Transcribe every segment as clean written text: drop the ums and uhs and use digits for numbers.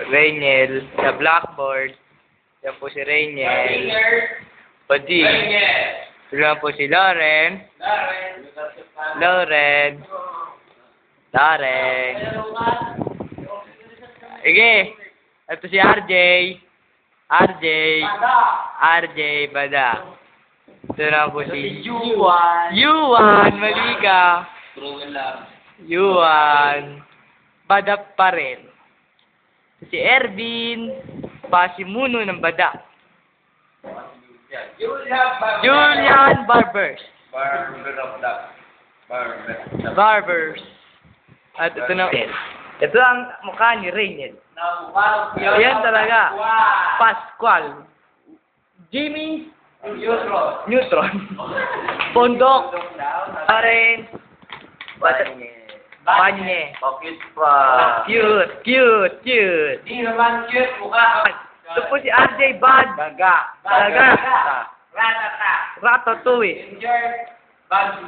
Rainiel sa blackboard. Yan po si Rainiel. Padi. Sila po si Lauren. Lauren. Sige. Ito si RJ. RJ Bada. Ito na po si Yuan. Mali ka. Yuan. Bada pa rin. Si Ervin. Pasimuno ng Bada. Julian Barbers. Barbers. At ito na. Ito ang mukha ni Rainiel. Ayan talaga. Pascual. Jimmy. Neutron. Pondok. Karen. Panye. Cute pa. Cute. Di naman cute mukha. Ito po si RJ Bad. Daga. Ratatouille. Bad.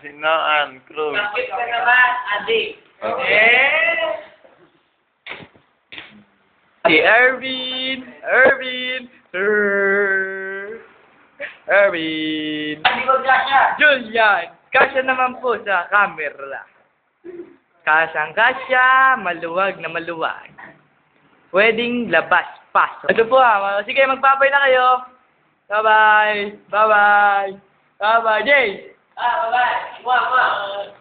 Sinaan, Cruz. Bakit ka naman, adik? Si Ervin. Hindi ko kasya. Julian. Kasya naman po sa camera. Kasyang-kasya, maluwag na maluwag. Pwedeng labas, pasok. Ito po sige, magpapay na kayo. Bye-bye, Jay. Bye-bye.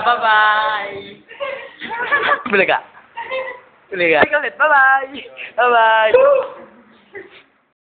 Bye-bye. Bulaga. Bye-bye. Bye-bye.